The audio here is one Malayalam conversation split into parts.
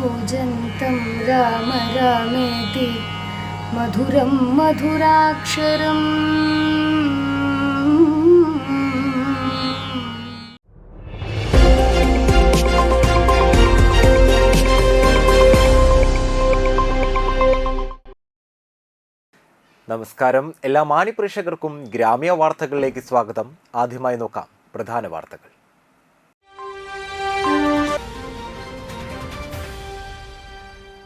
कूजन्तं राम रामेति मधुरं मधुराक्षरम्। നമസ്കാരം. എല്ലാ മാന്യപ്രേക്ഷകർക്കും ഗ്രാമീയ വാർത്തകളിലേക്ക് സ്വാഗതം. ആദ്യമായി നോക്കാം പ്രധാന വാർത്തകൾ.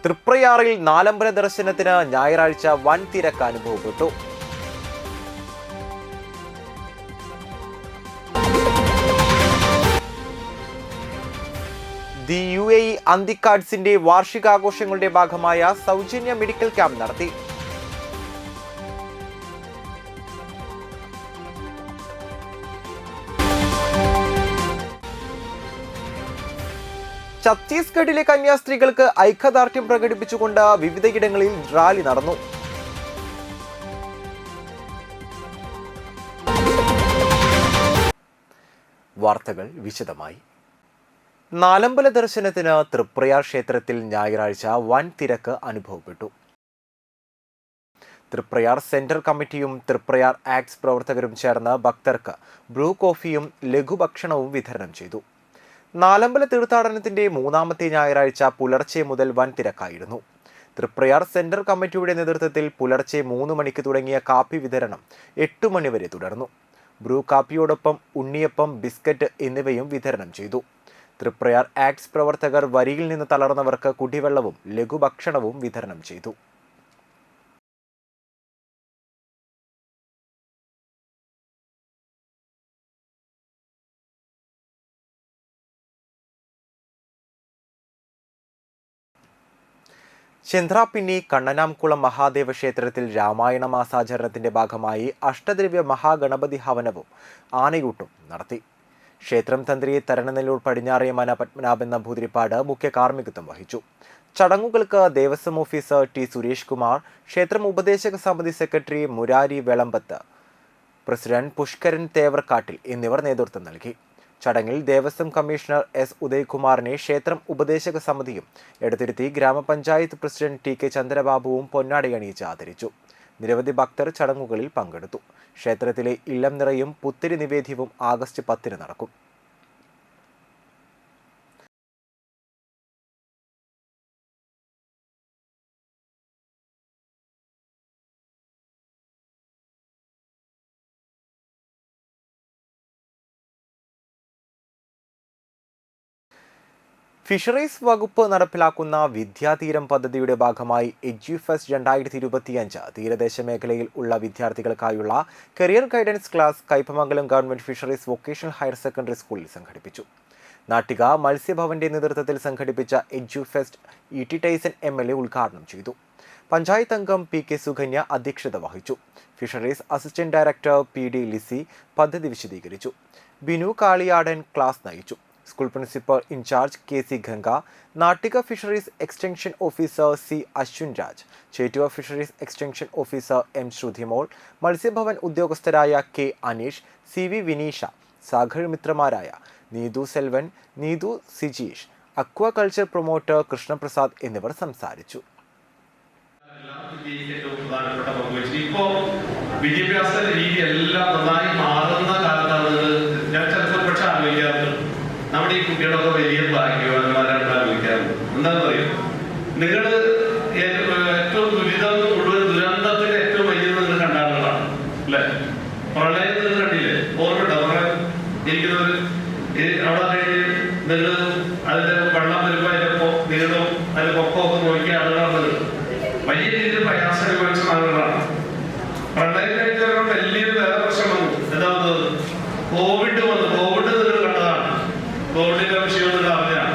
തൃപ്രയാറിൽ നാലമ്പല ദർശനത്തിന് ഞായറാഴ്ച വൻ തിരക്ക് അനുഭവപ്പെട്ടു. ദി UAE അന്തിക്കാഡ്സിന്റെ വാർഷികാഘോഷങ്ങളുടെ ഭാഗമായ സൗജന്യ മെഡിക്കൽ ക്യാമ്പ് നടത്തി. ഛത്തീസ്ഗഡിലെ കന്യാസ്ത്രീകൾക്ക് ഐക്യദാർഢ്യം പ്രകടിപ്പിച്ചുകൊണ്ട് വിവിധയിടങ്ങളിൽ റാലി നടന്നു. വാർത്തകൾ വിശദമായി. നാലമ്പല ദർശനത്തിന് തൃപ്രയാർ ക്ഷേത്രത്തിൽ ഞായറാഴ്ച വൻ തിരക്ക് അനുഭവപ്പെട്ടു. തൃപ്രയാർ സെന്റർ കമ്മിറ്റിയും തൃപ്രയാർ ആക്ട്സ് പ്രവർത്തകരും ചേർന്ന് ഭക്തർക്ക് ബ്രൂ കോഫിയും ലഘുഭക്ഷണവും വിതരണം ചെയ്തു. നാലമ്പല തീർത്ഥാടനത്തിന്റെ മൂന്നാമത്തെ ഞായറാഴ്ച പുലർച്ചെ മുതൽ വൻ തിരക്കായിരുന്നു. തൃപ്രയാർ സെന്റർ കമ്മിറ്റിയുടെ നേതൃത്വത്തിൽ പുലർച്ചെ 3 മണിക്ക് തുടങ്ങിയ കാപ്പി വിതരണം 8 മണി വരെ തുടർന്നു. ബ്രൂ കാപ്പിയോടൊപ്പം ഉണ്ണിയപ്പം, ബിസ്ക്കറ്റ് എന്നിവയും വിതരണം ചെയ്തു. തൃപ്രയാർ ആക്ട്സ് പ്രവർത്തകർ വരിയിൽ നിന്ന് തളർന്നവർക്ക് കുടിവെള്ളവും ലഘുഭക്ഷണവും വിതരണം ചെയ്തു. ചന്ദ്രാപിന്നി കണ്ണനാംകുളം മഹാദേവ ക്ഷേത്രത്തിൽ രാമായണ മാസാചരണത്തിന്റെ ഭാഗമായി അഷ്ടദ്രവ്യ മഹാഗണപതി ഹവനവും ആനയൂട്ടും നടത്തി. ക്ഷേത്രം തന്ത്രി തരണനെല്ലൂർ പടിഞ്ഞാറേമന പത്മനാഭൻ നമ്പൂതിരിപ്പാട് മുഖ്യ കാർമ്മികത്വം വഹിച്ചു. ചടങ്ങുകൾക്ക് ദേവസ്വം ഓഫീസർ ടി സുരേഷ് കുമാർ, ക്ഷേത്രം ഉപദേശക സമിതി സെക്രട്ടറി മുരാരി വെളമ്പത്ത്, പ്രസിഡന്റ് പുഷ്കരൻ തേവർക്കാട്ടിൽ എന്നിവർ നേതൃത്വം നൽകി. ചടങ്ങിൽ ദേവസ്വം കമ്മീഷണർ S. ഉദയകുമാറിനെ ക്ഷേത്രം ഉപദേശക സമിതിയും എടത്തിരുത്തി ഗ്രാമപഞ്ചായത്ത് പ്രസിഡന്റ് TK ചന്ദ്രബാബുവും പൊന്നാടയണിയിച്ച് ആദരിച്ചു. നിരവധി ഭക്തർ ചടങ്ങുകളിൽ പങ്കെടുത്തു. ക്ഷേത്രത്തിലെ ഇല്ലം നിറയും പുത്തിരി നിവേദ്യവും ആഗസ്റ്റ് 10 നടക്കും. ഫിഷറീസ് വകുപ്പ് നടപ്പിലാക്കുന്ന വിദ്യാതീരം പദ്ധതിയുടെ ഭാഗമായി എഡ്യൂഫെസ്റ്റ് 2025 തീരദേശ മേഖലയിൽ ഉള്ള വിദ്യാർത്ഥികൾക്കായുള്ള career guidance class Kaipamangalam government fisheries vocational higher secondary സ്കൂളിൽ സംഘടിപ്പിച്ചു. നാട്ടിക മത്സ്യഭവന്റെ നേതൃത്വത്തിൽ സംഘടിപ്പിച്ച എഡ്യൂഫെസ്റ്റ് ET ടൈസൺ MLA ഉദ്ഘാടനം ചെയ്തു. പഞ്ചായത്ത് അംഗം PK സുകന്യ അധ്യക്ഷത വഹിച്ചു. Fisheries assistant director PD Lissy പദ്ധതി വിശദീകരിച്ചു. ബിനു കാളിയാടൻ ക്ലാസ് നയിച്ചു. School principal incharge KC Ganga, Nattika fisheries extension officer C. Ashwin Raj, Chettuva fisheries extension officer M. Shruthimol, Matsyabhavan ഉദ്യോഗസ്ഥരായ K. അനീഷ്, CV വിനീഷ, സാഗർ മിത്രമാരായ നീതു സെൽവൻ, നീതു സിജീഷ്, അക്വാകൾച്ചർ പ്രൊമോട്ടർ കൃഷ്ണപ്രസാദ് എന്നിവർ സംസാരിച്ചു. വിദ്യാഭ്യാസ രീതി എല്ലാം നന്നായി മാറുന്ന കാലത്താണ് ഞാൻ ചിലപ്പോൾ പക്ഷെ ആലോചിക്കാറുണ്ട്, നമ്മുടെ ഈ കുട്ടികളൊക്കെ വലിയ ഭാഗ്യവാന്മാരായിട്ട് ആലോചിക്കാറുണ്ട്. എന്താണെന്ന് പറയും, നിങ്ങൾ ഏറ്റവും മുഴുവൻ ദുരന്തത്തിന്റെ ഏറ്റവും വലിയത് നിങ്ങൾ കണ്ട ആളുകളാണ് അല്ലെ. പ്രളയം നിങ്ങൾ കണ്ടില്ലേ, ഓർമ്മ ഇരിക്കുന്നവർ അവിടെ കഴിഞ്ഞ് നിങ്ങൾ അതിന്റെ വെള്ളം വരുമ്പോ അതിന്റെ നീളവും അതിന്റെ പൊക്കമൊക്കെ നോക്കിയ ആളുകളാണ്. വലിയ രീതിയിൽ പ്രയാസം അനുഭവിച്ച ആളുകളാണ്. പ്രളയം കഴിഞ്ഞവരുടെ വലിയൊരു വേറെ പ്രശ്നം വന്നു. എന്താവുന്നത്, കോവിഡ് വന്നു. കോവിഡ് നിങ്ങൾ കണ്ടതാണ്, കോവിഡിന്റെ വിഷയം നിങ്ങൾ അറിഞ്ഞാണ്.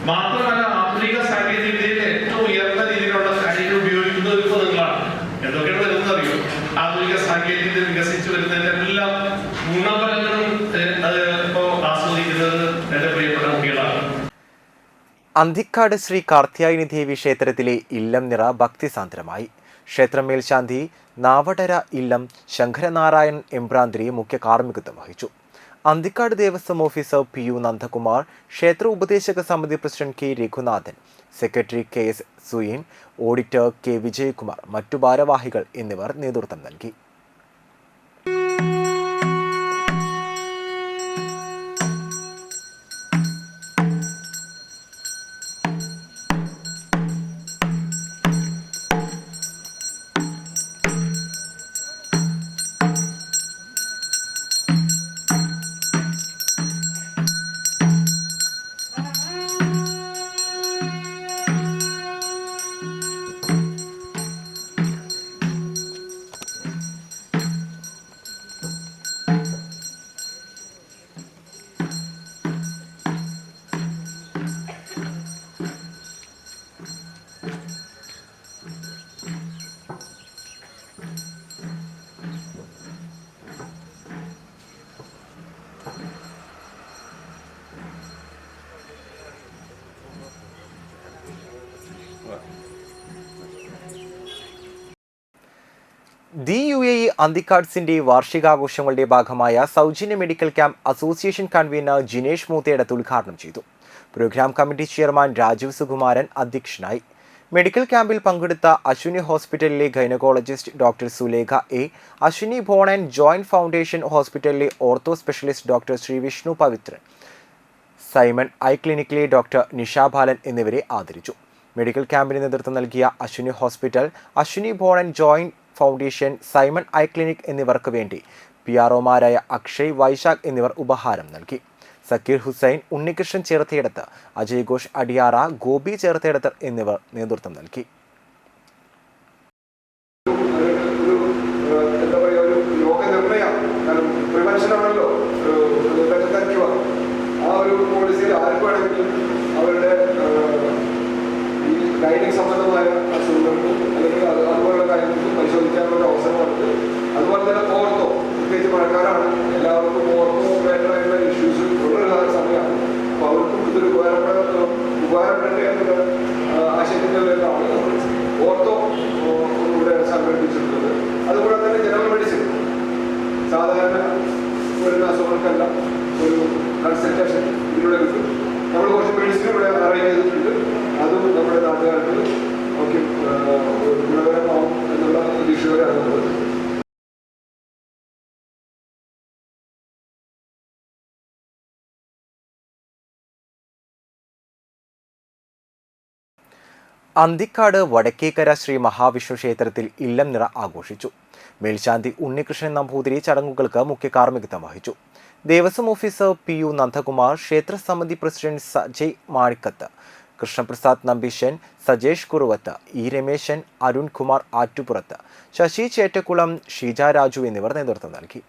മാത്രമല്ല, ആധുനിക സാങ്കേതിക വിദ്യയിൽ ഏറ്റവും ഉയർന്ന രീതിയിലുള്ള കാര്യങ്ങൾ ഉപയോഗിക്കുന്നത് ഇപ്പോൾ നിങ്ങളാണ്. എന്തൊക്കെയാണ് വരുന്നത് അറിയോ, ആധുനിക സാങ്കേതിക വിദ്യ വികസിച്ചു വരുന്നതിന്റെ എല്ലാ ഗുണഫലങ്ങളും ഇപ്പോൾ ആസ്വദിക്കുന്നത് എന്റെ പ്രിയപ്പെട്ട കുട്ടികളാണ്. അന്തിക്കാട് ശ്രീ കാർത്യായനി ദേവി ക്ഷേത്രത്തിലെ ഇല്ലം നിറ ഭക്തിസാന്ദ്രമായി. ക്ഷേത്രം മേൽശാന്തി നാവടര ഇല്ലം ശങ്കരനാരായൺ എംബ്രാന്തിരി മുഖ്യ കാർമ്മികത്വം വഹിച്ചു. അന്തിക്കാട് ദേവസ്വം ഓഫീസർ PU നന്ദകുമാർ, ക്ഷേത്ര ഉപദേശക സമിതി president K Raghunathan, secretary KS Suyin, auditor K Vijayakumar, മറ്റു ഭാരവാഹികൾ എന്നിവർ നേതൃത്വം നൽകി. ദി UAE അന്തിക്കാട്സിന്റെ വാർഷികാഘോഷങ്ങളുടെ ഭാഗമായ സൗജന്യ medical camp association convener Jinesh Moothedath ഉദ്ഘാടനം ചെയ്തു. Programme committee chairman Rajeev Sukumaran അധ്യക്ഷനായി. മെഡിക്കൽ ക്യാമ്പിൽ പങ്കെടുത്ത അശ്വിനി ഹോസ്പിറ്റലിലെ gynaecologist doctor Sulekha A, Ashwini bone and joint foundation ഹോസ്പിറ്റലിലെ ortho specialist doctor Sree Vishnu Pavithran, Simon eye ക്ലിനിക്കിലെ ഡോക്ടർ നിഷ ബാലൻ എന്നിവരെ ആദരിച്ചു. മെഡിക്കൽ ക്യാമ്പിന് നേതൃത്വം നൽകിയ Ashwini hospital, Ashwini bone and joint foundation, Simon eye clinic എന്നിവർക്ക് വേണ്ടി PROമാരായ അക്ഷയ്, വൈശാഖ് എന്നിവർ ഉപഹാരം നൽകി. സക്കീർ ഹുസൈൻ, ഉണ്ണികൃഷ്ണൻ ചേർത്തയിടത്ത്, അജയ് ഘോഷ് അടിയാറ, ഗോപി ചേർത്തയിടത്ത് എന്നിവർ നേതൃത്വം നൽകി. ഗൈനിക് സംബന്ധമായ അസുഖങ്ങൾക്കും അല്ലെങ്കിൽ അതുപോലുള്ള കാര്യങ്ങൾക്കും പരിശോധിക്കാനുള്ള അവസരമുണ്ട്. അതുപോലെ തന്നെ ഓർത്തോ, പ്രത്യേകിച്ച് മഴക്കാലാണ്, എല്ലാവർക്കും ഓർത്തോ വേണ്ടതായിട്ടുള്ള ഇഷ്യൂസ് ഉള്ള സമയമാണ്. അപ്പോൾ അവർക്കും ഇതൊരു ഉപകാരപ്പെടട്ടെ എന്നുള്ള ആശയത്തിൻ്റെതാണ് ഓർത്തോ ഇവിടെ സംഘടിപ്പിച്ചിട്ടുള്ളത്. അതുപോലെ തന്നെ ജനറൽ മെഡിസിൻ, സാധാരണ വരുന്ന അസുഖങ്ങൾക്കെല്ലാം ഒരു കൺസൾട്ടേഷൻ ഇതിലൂടെ കിട്ടും. നമ്മൾ കുറച്ച് മെഡിസിൻ ഇവിടെ അറേഞ്ച് ചെയ്തിട്ടുണ്ട്. അതും നമ്മുടെ നാട്ടുകാർക്ക് ഒക്കെ ഗുണകരമാവും എന്നുള്ള പ്രതീക്ഷയോടെയാണ് നമ്മൾ. അന്തിക്കാട് വടക്കേക്കര ശ്രീ മഹാവിഷ്ണു ക്ഷേത്രത്തിൽ ഇല്ലം നിറ ആഘോഷിച്ചു. മേൽശാന്തി ഉണ്ണികൃഷ്ണൻ നമ്പൂതിരി ചടങ്ങുകൾക്ക് മുഖ്യ കാർമ്മികത്വം വഹിച്ചു. ദേവസ്വം ഓഫീസർ PU നന്ദകുമാർ, ക്ഷേത്ര സമിതി പ്രസിഡന്റ് സജയ് മാണിക്കത്ത്, കൃഷ്ണപ്രസാദ് നമ്പീശൻ, സജേഷ് കുറുവത്ത്, E രമേശൻ, അരുൺ കുമാർ ആറ്റുപുറത്ത്, ശശി ചേറ്റക്കുളം, ഷീജ രാജു എന്നിവർ നേതൃത്വം നൽകി.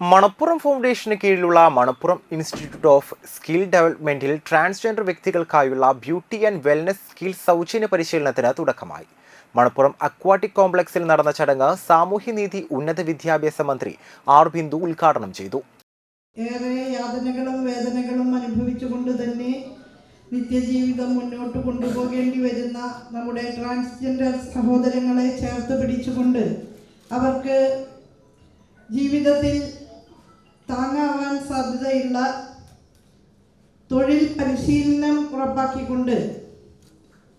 മണപ്പുറം ഫൗണ്ടേഷന് കീഴിലുള്ള മണപ്പുറം ഇൻസ്റ്റിറ്റ്യൂട്ട് ഓഫ് സ്കിൽ ഡെവലപ്മെന്റിൽ ട്രാൻസ്ജെൻഡർ വ്യക്തികൾക്കായുള്ള ബ്യൂട്ടി ആൻഡ് വെൽനസ് സ്കിൽ സൗജന്യ പരിശീലനത്തിന് തുടക്കമായി. മണപ്പുറം അക്വാട്ടിക് കോംപ്ലക്സിൽ നടന്ന ചടങ്ങ് സാമൂഹ്യനീതി ഉന്നത വിദ്യാഭ്യാസ മന്ത്രി R ബിന്ദു ഉദ്ഘാടനം ചെയ്തു. ഏറെ യാതനകളും വേദനകളും അനുഭവിച്ചുകൊണ്ട് തന്നെ നിത്യജീവിതം മുന്നോട്ട് കൊണ്ടുപോകേണ്ടി വരുന്ന നമ്മുടെ ട്രാൻസ്ജെൻഡർ സഹോദരങ്ങളെ ചേർത്ത് പിടിച്ചുകൊണ്ട് അവർക്ക് ജീവിതത്തിൽ താങ്ങാവാൻ സാധ്യതയുള്ള തൊഴിൽ പരിശീലനം ഉറപ്പാക്കിക്കൊണ്ട്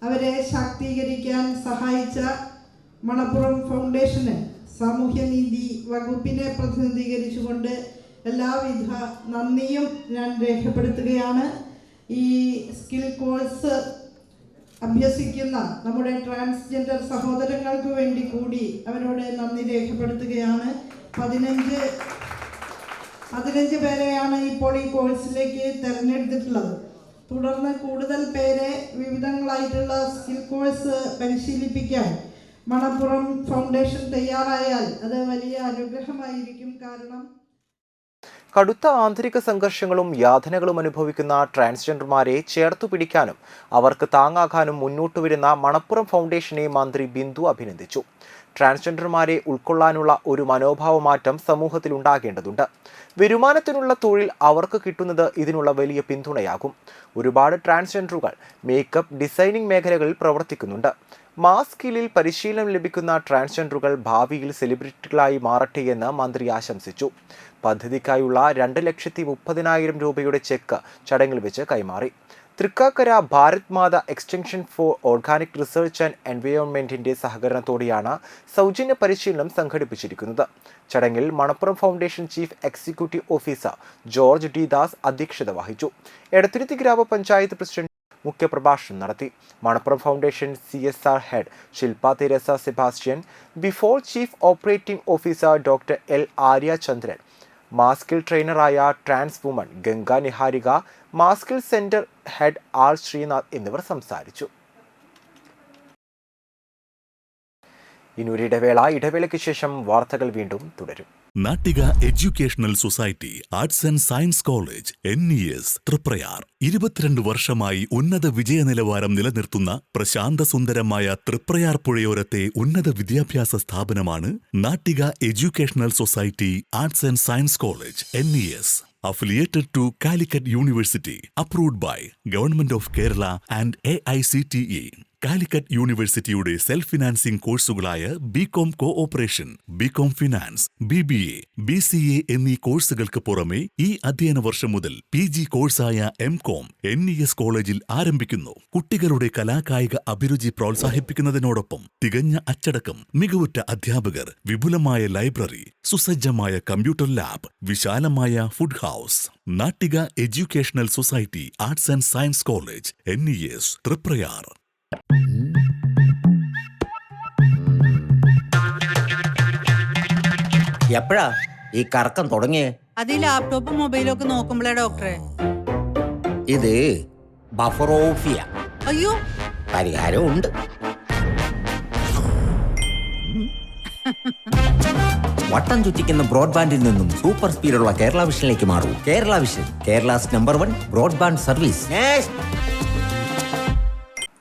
അവരെ ശാക്തീകരിക്കാൻ സഹായിച്ച മണപ്പുറം ഫൗണ്ടേഷന് സാമൂഹ്യനീതി വകുപ്പിനെ പ്രതിനിധീകരിച്ചുകൊണ്ട് എല്ലാവിധ നന്ദിയും ഞാൻ രേഖപ്പെടുത്തുകയാണ്. ഈ സ്കിൽ കോഴ്സ് അഭ്യസിക്കുന്ന നമ്മുടെ ട്രാൻസ്ജെൻഡർ സഹോദരങ്ങൾക്ക് വേണ്ടി കൂടി അവരോട് നന്ദി രേഖപ്പെടുത്തുകയാണ്. 15 പേരെയാണ് ഇപ്പോൾ ഈ കോഴ്സിലേക്ക് തിരഞ്ഞെടുത്തിട്ടുള്ളത്. തുടർന്ന് കൂടുതൽ പേരെ വിവിധങ്ങളായിട്ടുള്ള സ്കിൽ കോഴ്സ് പരിശീലിപ്പിക്കാൻ മണപ്പുറം ഫൗണ്ടേഷൻ തയ്യാറായാൽ അത് വലിയ അനുഗ്രഹമായിരിക്കും. കാരണം കടുത്ത ആന്തരിക സംഘർഷങ്ങളും യാതനകളും അനുഭവിക്കുന്ന ട്രാൻസ്ജെൻഡർമാരെ ചേർത്തു പിടിക്കാനും അവർക്ക് താങ്ങാകാനും മുന്നോട്ട് വരുന്ന മണപ്പുറം ഫൗണ്ടേഷനെ മന്ത്രി ബിന്ദു അഭിനന്ദിച്ചു. ട്രാൻസ്ജെൻഡർമാരെ ഉൾക്കൊള്ളാനുള്ള ഒരു മനോഭാവമാറ്റം സമൂഹത്തിൽ ഉണ്ടാകേണ്ടതുണ്ട്. വരുമാനത്തിനുള്ള തൊഴിൽ അവർക്ക് കിട്ടുന്നത് ഇതിനുള്ള വലിയ പിന്തുണയാകും. ഒരുപാട് ട്രാൻസ്ജെൻഡറുകൾ മേക്കപ്പ്, ഡിസൈനിങ് മേഖലകളിൽ പ്രവർത്തിക്കുന്നുണ്ട്. മാസ് സ്കില്ലിൽ പരിശീലനം ലഭിക്കുന്ന ട്രാൻസ്ജെൻഡറുകൾ ഭാവിയിൽ സെലിബ്രിറ്റികളായി മാറട്ടെയെന്ന് മന്ത്രി ആശംസിച്ചു. പദ്ധതിക്കായുള്ള 2,30,000 രൂപയുടെ ചെക്ക് ചടങ്ങിൽ വെച്ച് കൈമാറി. Thrikkakara Bharat Matha extension for organic research and എൻവയോൺമെന്റിന്റെ സഹകരണത്തോടെയാണ് സൗജന്യ പരിശീലനം സംഘടിപ്പിച്ചിരിക്കുന്നത്. ചടങ്ങിൽ Manappuram foundation chief executive officer George D Das അധ്യക്ഷത വഹിച്ചു. എടത്തുരുത്തി ഗ്രാമപഞ്ചായത്ത് പ്രസിഡന്റ് മുഖ്യപ്രഭാഷണം നടത്തി. Manappuram foundation CSR head Shilpa Theresa Sebastian, before chief operating officer doctor L. Arya Chandran, മാസ്കിൽ ട്രെയിനറായ ട്രാൻസ് വുമൺ ഗംഗ നിഹാരിക, മാസ്കിൽ സെന്റർ ഹെഡ് R. ശ്രീനാഥ് എന്നിവർ സംസാരിച്ചു. ഇടവേളയ്ക്ക് ശേഷം വാർത്തകൾ വീണ്ടും തുടരും. Nattika educational society arts and science college NES Thriprayar 22 വർഷമായി ഉന്നത വിജയ നിലവാരം നിലനിർത്തുന്ന പ്രശാന്തസുന്ദരമായ തൃപ്രയാർ പുഴയോരത്തെ ഉന്നത വിദ്യാഭ്യാസ സ്ഥാപനമാണ് Nattika educational society arts and science college NES. Affiliated to Calicut University, approved by Government of Kerala and AICTE. Calicut യൂണിവേഴ്സിറ്റിയുടെ സെൽഫ് ഫിനാൻസിംഗ് കോഴ്സുകളായ BCom cooperation, BCom finance, BBA, BCA എന്നീ കോഴ്സുകൾക്ക് പുറമെ ഈ അധ്യയന വർഷം മുതൽ PG കോഴ്സായ MCom NES കോളേജിൽ ആരംഭിക്കുന്നു. കുട്ടികളുടെ കലാകായിക അഭിരുചി പ്രോത്സാഹിപ്പിക്കുന്നതിനോടൊപ്പം തികഞ്ഞ അച്ചടക്കം, മികവുറ്റ അധ്യാപകർ, വിപുലമായ ലൈബ്രറി, സുസജ്ജമായ കമ്പ്യൂട്ടർ ലാബ്, വിശാലമായ food house. Nattika educational society arts and science college NES Thriprayar. എപ്പോഴാ ഈ കറക്കം തുടങ്ങിയേ? അത് ഈ ലാപ്ടോപ്പും മൊബൈലും ഒക്കെ നോക്കുമ്പോഴേ ഡോക്ടറെ. ഇത് ബഫറോഫിയ. അയ്യോ, പരിഹാരവും ഉണ്ട്. വട്ടം ചുറ്റിക്കുന്ന ബ്രോഡ്ബാൻഡിൽ നിന്നും സൂപ്പർ സ്പീഡുള്ള കേരള വിഷനിലേക്ക് മാറൂ. Kerala vision, Kerala's number 1 broadband service.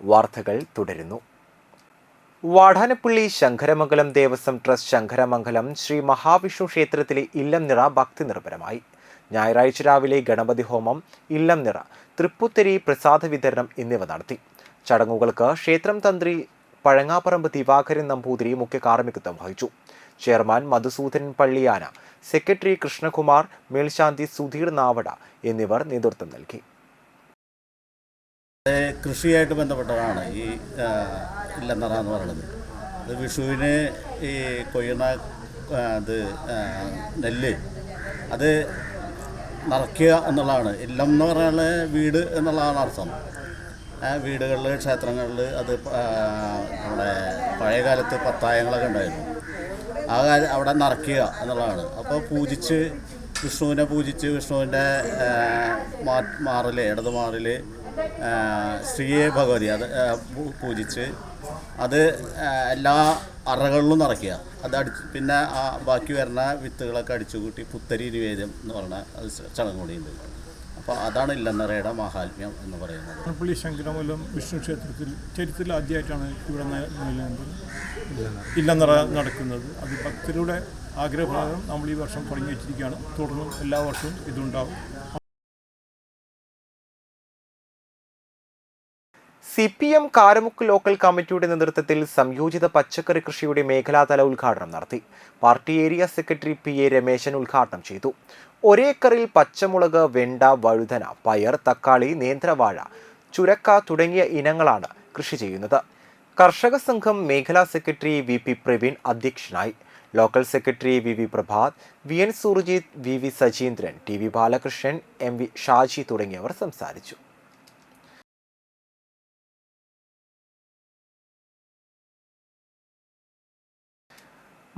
വാർത്തകൾ തുടരുന്നു. വാടാനപ്പള്ളി ശങ്കരമംഗലം ദേവസ്വം ട്രസ്റ്റ് ശങ്കരമംഗലം ശ്രീ മഹാവിഷ്ണു ക്ഷേത്രത്തിലെ ഇല്ലം നിറ ഭക്തി നിർഭരമായി. ഞായറാഴ്ച രാവിലെ ഗണപതി ഹോമം, ഇല്ലം നിറ, തൃപ്പുത്തരി പ്രസാദ വിതരണം എന്നിവ നടത്തി. ചടങ്ങുകൾക്ക് ക്ഷേത്രം തന്ത്രി പഴങ്ങാപ്പറമ്പ് ദിവാകരൻ നമ്പൂതിരി മുഖ്യ കാർമ്മികത്വം വഹിച്ചു. ചെയർമാൻ മധുസൂദനൻ പള്ളിയാന, സെക്രട്ടറി കൃഷ്ണകുമാർ, മേൽശാന്തി സുധീർ നാവട എന്നിവർ നേതൃത്വം നൽകി. കൃഷിയായിട്ട് ബന്ധപ്പെട്ടതാണ് ഈ ഇല്ലന്നറ എന്ന് പറയുന്നത്. അത് വിഷുവിന് ഈ കൊയ്യുന്ന ഇത് നെല്ല് അത് നിറയ്ക്കുക എന്നുള്ളതാണ്. ഇല്ലം എന്ന് പറഞ്ഞാൽ വീട് എന്നുള്ളതാണ് അർത്ഥം. വീടുകളിൽ, ക്ഷേത്രങ്ങളിൽ അത് നമ്മുടെ പഴയ കാലത്ത് പത്തായങ്ങളൊക്കെ ഉണ്ടായിരുന്നു. ആ കാര്യം അവിടെ നിറയ്ക്കുക എന്നുള്ളതാണ്. അപ്പോൾ പൂജിച്ച് വിഷ്ണുവിനെ പൂജിച്ച് വിഷ്ണുവിൻ്റെ മാറിൽ, ഇടത് മാറിൽ ശ്രീയെ ഭഗവതി അത് പൂജിച്ച് അത് എല്ലാ അറകളിലും നിറയ്ക്കുക. അത് പിന്നെ ആ ബാക്കി വരുന്ന വിത്തുകളൊക്കെ അടിച്ചുകൂട്ടി പുത്തരി നിവേദ്യം എന്ന് പറഞ്ഞ അത് ചടങ്ങ് കൂടിയുണ്ട്. അപ്പോൾ അതാണ് ഇല്ലന്നറയുടെ മഹാത്മ്യം എന്ന് പറയുന്നത്. പള്ളി ശങ്കരമംഗലം വിഷ്ണു ക്ഷേത്രത്തിൽ ചരിത്രത്തിൽ ആദ്യമായിട്ടാണ് ഇവിടെ ഇല്ലന്നറ നടക്കുന്നത്. അത് ഭക്തരുടെ ആഗ്രഹപ്രകാരം നമ്മൾ ഈ വർഷം തുടങ്ങി വെച്ചിരിക്കുകയാണ്. തുടർന്നും എല്ലാ വർഷവും ഇതുണ്ടാകും. CPM കാരമുക്ക് ലോക്കൽ കമ്മിറ്റിയുടെ നേതൃത്വത്തിൽ സംയോജിത പച്ചക്കറി കൃഷിയുടെ മേഖലാതല ഉദ്ഘാടനം നടത്തി. Party area secretary PA Rameshan ഉദ്ഘാടനം ചെയ്തു. ഒരേക്കറിൽ പച്ചമുളക്, വെണ്ട, വഴുതന, പയർ, തക്കാളി, നേന്ത്രവാഴ, ചുരക്ക തുടങ്ങിയ ഇനങ്ങളാണ് കൃഷി ചെയ്യുന്നത്. കർഷക സംഘം മേഖലാ സെക്രട്ടറി VP പ്രവീൺ അധ്യക്ഷനായി. Local secretary VV Prabhath, VN Surjith, VV Sajeendran, TV Balakrishnan, MV Shaji തുടങ്ങിയവർ സംസാരിച്ചു.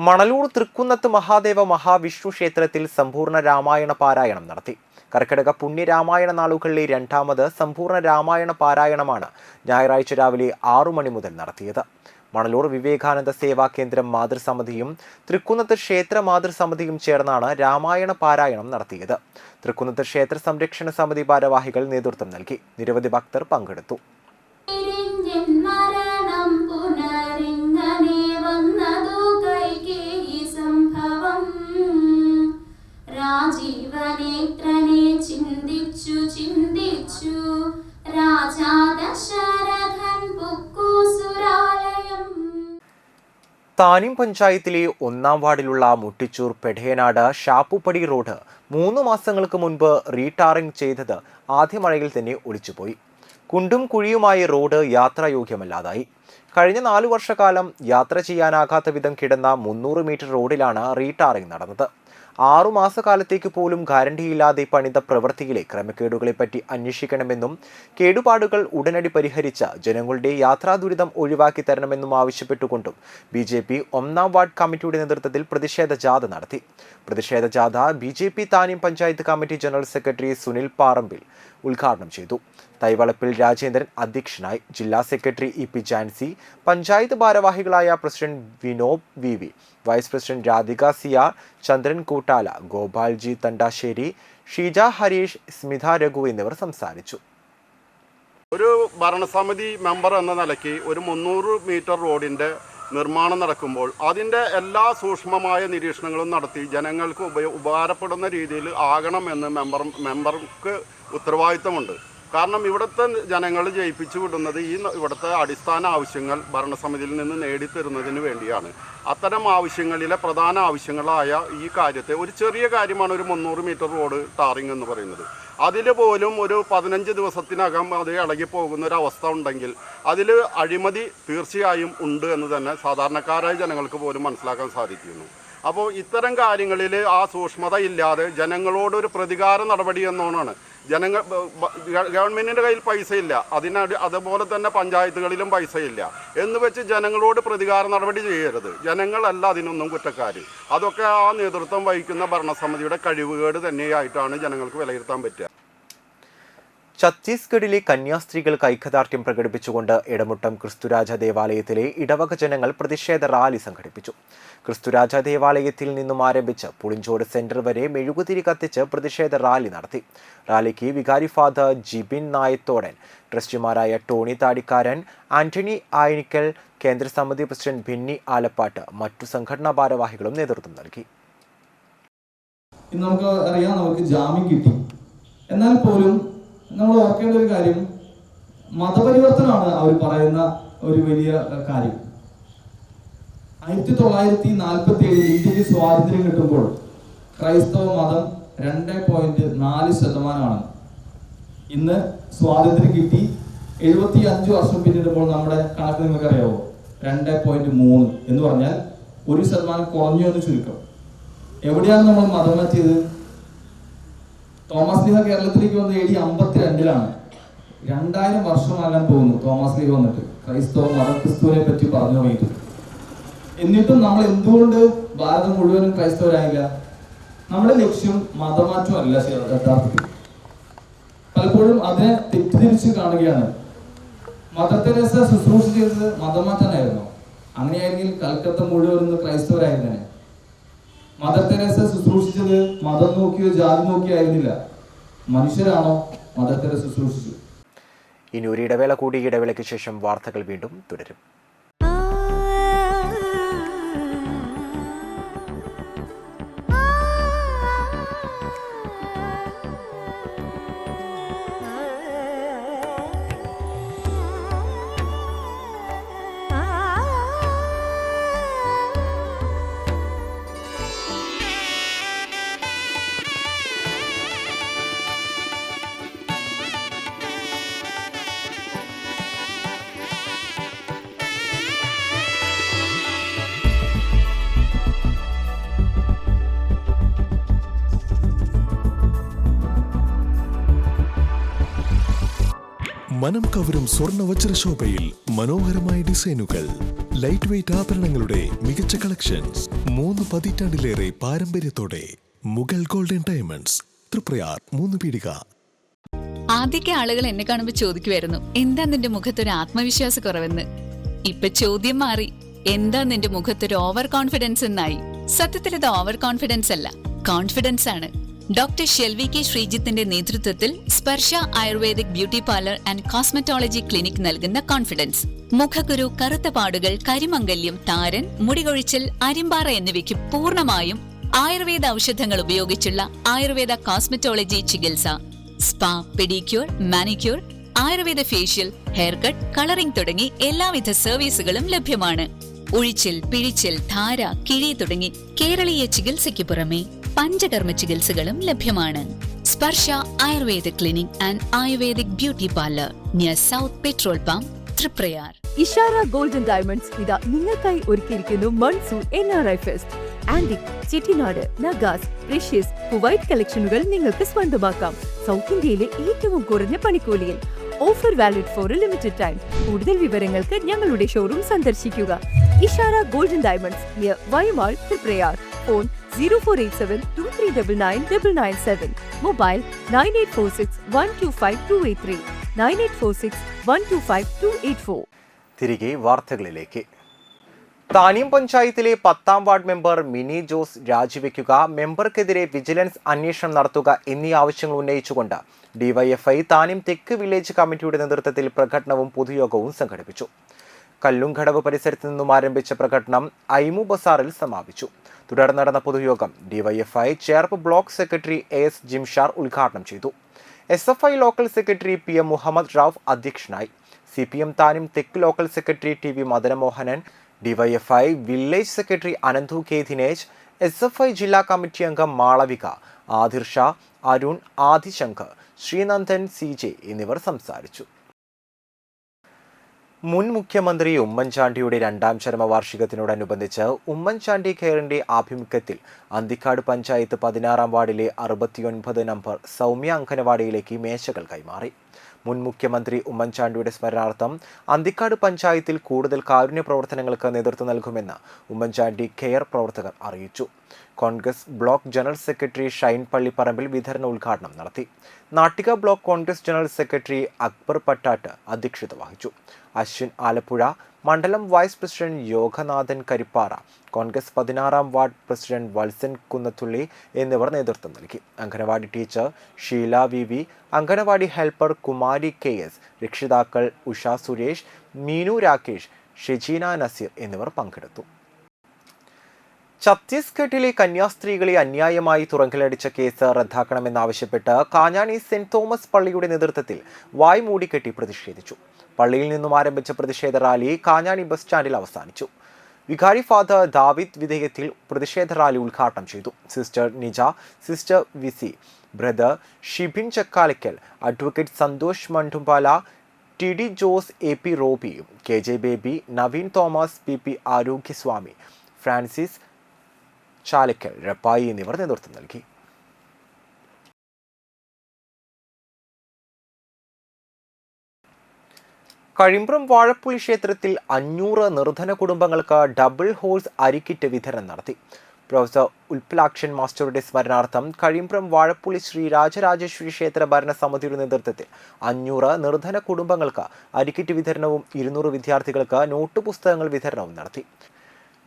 മണലൂർ തൃക്കുന്നത്ത് മഹാദേവ മഹാവിഷ്ണു ക്ഷേത്രത്തിൽ സമ്പൂർണ്ണ രാമായണ പാരായണം നടത്തി. കർക്കിടക പുണ്യരാമായണ നാളുകളിലെ രണ്ടാമത് സമ്പൂർണ്ണ രാമായണ പാരായണമാണ് ഞായറാഴ്ച രാവിലെ 6 മണി മുതൽ നടത്തിയത്. മണലൂർ വിവേകാനന്ദ സേവാ കേന്ദ്രം മാതൃസമിതിയും തൃക്കുന്നത്ത് ക്ഷേത്ര മാതൃസമിതിയും ചേർന്നാണ് രാമായണ പാരായണം നടത്തിയത്. തൃക്കുന്നത്ത് ക്ഷേത്ര സംരക്ഷണ സമിതി ഭാരവാഹികൾ നേതൃത്വം നൽകി. നിരവധി ഭക്തർ പങ്കെടുത്തു. രാജീവനേത്രനെ ചിന്തിച്ചു ചിന്തിച്ചു രാജാ ദശരഥൻ പുക്കൂസുരാലയം. താനിം പഞ്ചായത്തിലെ 1-ാം വാർഡിലുള്ള മുട്ടിച്ചൂർ പെഠേനാട് ഷാപ്പുപടി റോഡ് 3 മാസങ്ങൾക്ക് മുൻപ് റീടാറിംഗ് ചെയ്തത് ആദ്യ മഴയിൽ തന്നെ ഒലിച്ചുപോയി. കുണ്ടും കുഴിയുമായി റോഡ് യാത്രായോഗ്യമല്ലാതായി. കഴിഞ്ഞ 4 വർഷക്കാലം യാത്ര ചെയ്യാനാകാത്ത വിധം കിടന്ന 300 മീറ്റർ റോഡിലാണ് റീടാറിംഗ് നടന്നത്. 6 മാസക്കാലത്തേക്ക് പോലും ഗ്യാരണ്ടിയില്ലാതെ പണിത പ്രവൃത്തിയിലെ ക്രമക്കേടുകളെപ്പറ്റി അന്വേഷിക്കണമെന്നും കേടുപാടുകൾ ഉടനടി പരിഹരിച്ച ജനങ്ങളുടെ യാത്രാ ദുരിതം ഒഴിവാക്കി തരണമെന്നും ആവശ്യപ്പെട്ടുകൊണ്ടും BJP 1-ാം വാർഡ് കമ്മിറ്റിയുടെ നേതൃത്വത്തിൽ പ്രതിഷേധ ജാഥ നടത്തി. പ്രതിഷേധ ജാഥ BJP Thaniyam panchayat committee general secretary Sunil Parambil ഉദ്ഘാടനം ചെയ്തു. തൈവളപ്പിൽ രാജേന്ദ്രൻ അധ്യക്ഷനായി. ജില്ലാ സെക്രട്ടറി EP ജാൻസി, പഞ്ചായത്ത് ഭാരവാഹികളായ president Vinob VV, vice president Radhika CR, Chandran Koottala, Gopalji Thandassery, Sheeja Harish, Smitha Raghu എന്നിവർ സംസാരിച്ചു. ഒരു ഭരണസമിതി മെമ്പർ എന്ന നിലയ്ക്ക് ഒരു 300 മീറ്റർ റോഡിൻ്റെ നിർമ്മാണം നടക്കുമ്പോൾ അതിൻ്റെ എല്ലാ സൂക്ഷ്മമായ നിരീക്ഷണങ്ങളും നടത്തി ജനങ്ങൾക്ക് ഉപകാരപ്പെടുന്ന രീതിയിൽ ആകണമെന്ന് മെമ്പർക്ക് ഉത്തരവാദിത്തമുണ്ട്. കാരണം ഇവിടുത്തെ ജനങ്ങൾ ജയിപ്പിച്ചു വിടുന്നത് ഇവിടുത്തെ അടിസ്ഥാന ആവശ്യങ്ങൾ ഭരണസമിതിയിൽ നിന്ന് നേടിത്തരുന്നതിന് വേണ്ടിയാണ്. അത്തരം ആവശ്യങ്ങളിലെ പ്രധാന ആവശ്യങ്ങളായ ഈ കാര്യത്തെ ഒരു ചെറിയ കാര്യമാണ് ഒരു 300 മീറ്റർ റോഡ് ടാറിംഗ് എന്ന് പറയുന്നത്. അതിൽ പോലും ഒരു 15 ദിവസത്തിനകം അത് ഇളകിപ്പോകുന്ന ഒരു അവസ്ഥ ഉണ്ടെങ്കിൽ അതിൽ അഴിമതി തീർച്ചയായും ഉണ്ട് എന്ന് തന്നെ സാധാരണക്കാരായ ജനങ്ങൾക്ക് പോലും മനസ്സിലാക്കാൻ സാധിക്കുന്നു. അപ്പോൾ ഇത്തരം കാര്യങ്ങളിൽ ആ സൂക്ഷ്മത ഇല്ലാതെ ജനങ്ങളോടൊരു പ്രതികാര നടപടി എന്നോണാണ്. ഗവൺമെൻറ്റിൻ്റെ കയ്യിൽ പൈസയില്ല, അതുപോലെ തന്നെ പഞ്ചായത്തുകളിലും പൈസയില്ല എന്ന് വെച്ച് ജനങ്ങളോട് പ്രതികാര നടപടി ചെയ്യരുത്. ജനങ്ങളല്ല അതിനൊന്നും കുറ്റക്കാർ. അതൊക്കെ ആ നേതൃത്വം വഹിക്കുന്ന ഭരണസമിതിയുടെ കഴിവുകേട് തന്നെയായിട്ടാണ് ജനങ്ങൾക്ക് വിലയിരുത്താൻ പറ്റുക. ഛത്തീസ്ഗഡിലെ കന്യാസ്ത്രീകൾക്ക് ഐക്യദാർഢ്യം പ്രകടിപ്പിച്ചുകൊണ്ട് ഇടമുട്ടം ക്രിസ്തുരാജ ദേവാലയത്തിലെ ഇടവക ജനങ്ങൾ പ്രതിഷേധ റാലി സംഘടിപ്പിച്ചു. ക്രിസ്തുരാജ ദേവാലയത്തിൽ നിന്നും ആരംഭിച്ച് പുളിഞ്ചോട് സെന്റർ വരെ മെഴുകുതിരി കത്തിച്ച് പ്രതിഷേധ റാലി നടത്തി. റാലിക്ക് വികാരി ഫാദർ ജിബിൻ നായത്തോടൻ, ട്രസ്റ്റിമാരായ ടോണി താടിക്കാരൻ, ആന്റണി ആയനിക്കൽ, കേന്ദ്രസമിതി പ്രസിഡന്റ് ഭിന്നി ആലപ്പാട്ട്, മറ്റു സംഘടനാ ഭാരവാഹികളും നേതൃത്വം നൽകി. നമുക്ക് അറിയാം, നമുക്ക് ജാമ്യം കിട്ടി. എന്നാൽ പോലും നമ്മൾ ഓർക്കേണ്ട ഒരു കാര്യം, മതപരിവർത്തനമാണ് അവർ പറയുന്ന ഒരു വലിയ കാര്യം. 1947 ഇന്ത്യക്ക് സ്വാതന്ത്ര്യം കിട്ടുമ്പോൾ ക്രൈസ്തവ മതം 2.4%. ഇന്ന് സ്വാതന്ത്ര്യം കിട്ടി 75 വർഷം പിന്നിടുമ്പോൾ നമ്മുടെ കണക്ക് നിങ്ങൾക്കറിയാവോ? 2.3 എന്ന് പറഞ്ഞാൽ 1% കുറഞ്ഞു എന്ന് ചുരുക്കം. എവിടെയാണ് നമ്മൾ മതം മാറ്റിയത്? തോമസ് ലീഹ കേരളത്തിലേക്ക് വന്ന് AD 52 2000 വർഷമാകാൻ പോകുന്നു തോമസ് ലീഹ വന്നിട്ട് ക്രൈസ്തവ മത ക്രിസ്തുവിനെ പറ്റി പറഞ്ഞു തുടങ്ങിയിട്ട്. എന്നിട്ടും നമ്മൾ എന്തുകൊണ്ട് ഭാരതം മുഴുവനും ക്രൈസ്തവരായില്ല? നമ്മുടെ ലക്ഷ്യം മതമാറ്റമല്ല യഥാർത്ഥത്തിൽ. പലപ്പോഴും അതിനെ തെറ്റിദ്ധരിച്ച് കാണുകയാണ്. മദർ തെരേസ ശുശ്രൂഷ ചെയ്തത് മതമാറ്റാനായിരുന്നു. അങ്ങനെയാണെങ്കിൽ കൽക്കത്ത മുഴുവൻ ക്രൈസ്തവരായിരുന്നേ. മദർ തെരേസ ശുശ്രൂഷിച്ചത് മതം നോക്കിയോ ജാതി നോക്കിയോ ആയിരുന്നില്ല. മനുഷ്യരാണോ മദർ തെരേസ ശുശ്രൂഷിച്ചത്? ഇനി ഒരു ഇടവേള കൂടി. ഇടവേളയ്ക്ക് ശേഷം വാർത്തകൾ വീണ്ടും തുടരും. മനം കവരും സ്വർണ്ണ വജ്രശോഭയിൽ മനോഹരമായ ഡിസൈനുകൾ. ലൈറ്റ് വെയ്റ്റ് ആഭരണങ്ങളുടെ മികച്ച കളക്ഷൻസ് 3 പതിറ്റാണ്ടിലേറെ പാരമ്പര്യത്തോടെ മുഗൾ ഗോൾഡൻ ഡയമണ്ട്സ് തൃപ്രയാർ 3 പീടിക. ആദ്യമൊക്കെ ആളുകൾ എന്നെ കാണുമ്പോൾ ചോദിക്കുമായിരുന്നു, എന്താ നിന്റെ മുഖത്തൊരു ആത്മവിശ്വാസ കുറവെന്ന്. ഇപ്പൊ ചോദ്യം മാറി, എന്താ നിന്റെ മുഖത്തൊരു ഓവർ കോൺഫിഡൻസ് എന്നായി. സത്യത്തിൽ ഇത് ഓവർ കോൺഫിഡൻസ് അല്ല, കോൺഫിഡൻസ് ആണ്. ഡോക്ടർ ഷെൽവി കെ ശ്രീജിത്തിന്റെ നേതൃത്വത്തിൽ Sparsha ayurvedic beauty parlour and cosmetology clinic നൽകുന്ന കോൺഫിഡൻസ്. മുഖക്കുരു, കറുത്ത പാടുകൾ, കരിമംഗല്യം, താരൻ, മുടികൊഴിച്ചിൽ, അരിമ്പാറ എന്നിവയ്ക്ക് പൂർണ്ണമായും ആയുർവേദ ഔഷധങ്ങൾ ഉപയോഗിച്ചുള്ള ആയുർവേദ കോസ്മെറ്റോളജി ചികിത്സ. Spa, pedicure, manicure, Ayurveda facial, hair cut, colouring തുടങ്ങി എല്ലാവിധ സർവീസുകളും ലഭ്യമാണ്. ഉഴിച്ചിൽ, പിഴിച്ചിൽ, ധാര, കിഴി തുടങ്ങി കേരളീയ ചികിത്സയ്ക്ക് പുറമെ പഞ്ചകർമ്മ ചികിത്സകളും ലഭ്യമാണ്. Sparsha ayurveda clinic and ayurvedic beauty parlour near south petrol pump, Triprayar. Ishara golden diamonds ഇതാ നിങ്ങൾക്കായി ഒരുക്കിയിരിക്കുന്നു monsoon NRI fest. Antique, Chettinad, Nagas, precious, Kuwait കളക്ഷനുകൾ നിങ്ങൾക്ക് സ്വന്തമാക്കാം. സൗത്ത് ഇന്ത്യയിലെ ഏറ്റവും കുറഞ്ഞ പണിക്കൂലിയിൽ. Offer valid for a limited time. കൂടുതൽ വിവരങ്ങൾക്ക് ഞങ്ങളുടെ ഷോറൂം സന്ദർശിക്കുക. Ishara golden diamonds near Y Mall, Triprayar. Phone 0487239997. Mobile 9846125283, 9846125284. തിരികെ വാർത്തകളിലേക്ക്. താനിയം പഞ്ചായത്തിലെ 10ാം ward member Mini Jose രാജിവെക്കുക, മെമ്പർക്കെതിരെ vigilance അന്വേഷണം നടത്തുക എന്നീ ആവശ്യങ്ങൾ ഉന്നയിച്ചുകൊണ്ട് ഡിവൈഎഫ്ഐ താനിയം തെക്ക് വില്ലേജ് കമ്മിറ്റിയുടെ നേതൃത്വത്തിൽ പ്രകടനവും പൊതുയോഗവും സംഘടിപ്പിച്ചു. കല്ലുംകടവ് പരിസരത്ത് നിന്നും ആരംഭിച്ച പ്രകടനം ഐമു ബസാറിൽ സമാപിച്ചു. തുടർന്ന് നടന്ന പൊതുയോഗം DYFI Cherpu block secretary AS Jimshar ഉദ്ഘാടനം ചെയ്തു. SFI local secretary PM Muhammad Raf അധ്യക്ഷനായി. CPM താനിം തെക്ക് local secretary TV Madanamohanan, DYFI village secretary Ananthu K Dinesh, SFI ജില്ലാ കമ്മിറ്റി അംഗം മാളവിക, ആദിർ ഷാ, അരുൺ, ആദിശങ്കർ, ശ്രീനന്ദൻ CJ എന്നിവർ സംസാരിച്ചു. മുൻ മുഖ്യമന്ത്രി ഉമ്മൻചാണ്ടിയുടെ 2ാം ചരമവാർഷികത്തിനോടനുബന്ധിച്ച് ഉമ്മൻചാണ്ടി കെയറിന്റെ ആഭിമുഖ്യത്തിൽ അന്തിക്കാട് പഞ്ചായത്ത് 16ാം വാർഡിലെ 69 നമ്പർ സൗമ്യ അംഗനവാടിയിലേക്ക് മേശകൾ കൈമാറി. മുൻ മുഖ്യമന്ത്രി ഉമ്മൻചാണ്ടിയുടെ സ്മരണാർത്ഥം അന്തിക്കാട് പഞ്ചായത്തിൽ കൂടുതൽ കാരുണ്യ പ്രവർത്തനങ്ങൾക്ക് നേതൃത്വം നൽകുമെന്ന് ഉമ്മൻചാണ്ടി കെയർ പ്രവർത്തകർ അറിയിച്ചു. Congress block general secretary Shine Pallipparambil വിതരണ ഉദ്ഘാടനം നടത്തി. Nattika block Congress general secretary Akbar Pattat അധ്യക്ഷത വഹിച്ചു. അശ്വിൻ ആലപ്പുഴ, മണ്ഡലം vice president Yoganathan Karippara, Congress 16ാം വാർഡ് പ്രസിഡന്റ് വത്സൻ കുന്നത്തുള്ളി എന്നിവർ നേതൃത്വം നൽകി. Anganwadi teacher Sheela VV, anganwadi helper Kumari KS, രക്ഷിതാക്കൾ ഉഷ സുരേഷ്, മീനു രാകേഷ്, ഷെജീന നസീർ എന്നിവർ പങ്കെടുത്തു. ഛത്തീസ്ഗഡിലെ കന്യാസ്ത്രീകളെ അന്യായമായി തുറങ്കിലടിച്ച കേസ് റദ്ദാക്കണമെന്നാവശ്യപ്പെട്ട് കാഞ്ഞാണി സെന്റ് തോമസ് പള്ളിയുടെ നേതൃത്വത്തിൽ വായ് മൂടിക്കെട്ടി പ്രതിഷേധിച്ചു. പള്ളിയിൽ നിന്നും ആരംഭിച്ച പ്രതിഷേധ റാലി കാഞ്ഞാണി ബസ് സ്റ്റാൻഡിൽ അവസാനിച്ചു. വികാരി ഫാദർ ദാവിദ് വിധേയത്തിൽ പ്രതിഷേധ റാലി ഉദ്ഘാടനം ചെയ്തു. Sister Nija, sister Visi, brother Shibin Chakkalakkal, advocate Santhosh Mandumpala, TD Jose, AP Roby, KJ Baby, Naveen Thomas, PP Arogyaswamy, Francis Chalakkal, Rappai എന്നിവർ നേതൃത്വം നൽകി. കഴിമ്പ്രം വാഴപ്പുളി ക്ഷേത്രത്തിൽ 500 നിർധന കുടുംബങ്ങൾക്ക് ഡബിൾ ഹോൾസ് അരിക്കിറ്റ് വിതരണം നടത്തി. പ്രൊഫസർ ഉൽപ്പലാക്ഷൻ മാസ്റ്ററുടെ സ്മരണാർത്ഥം കഴിമ്പ്രം വാഴപ്പുളി ശ്രീ രാജരാജേശ്വരി ക്ഷേത്ര ഭരണ സമിതിയുടെ നേതൃത്വത്തിൽ 500 നിർധന കുടുംബങ്ങൾക്ക് അരിക്കിറ്റ് വിതരണവും 200 വിദ്യാർത്ഥികൾക്ക് നോട്ട് പുസ്തകങ്ങൾ വിതരണവും നടത്തി.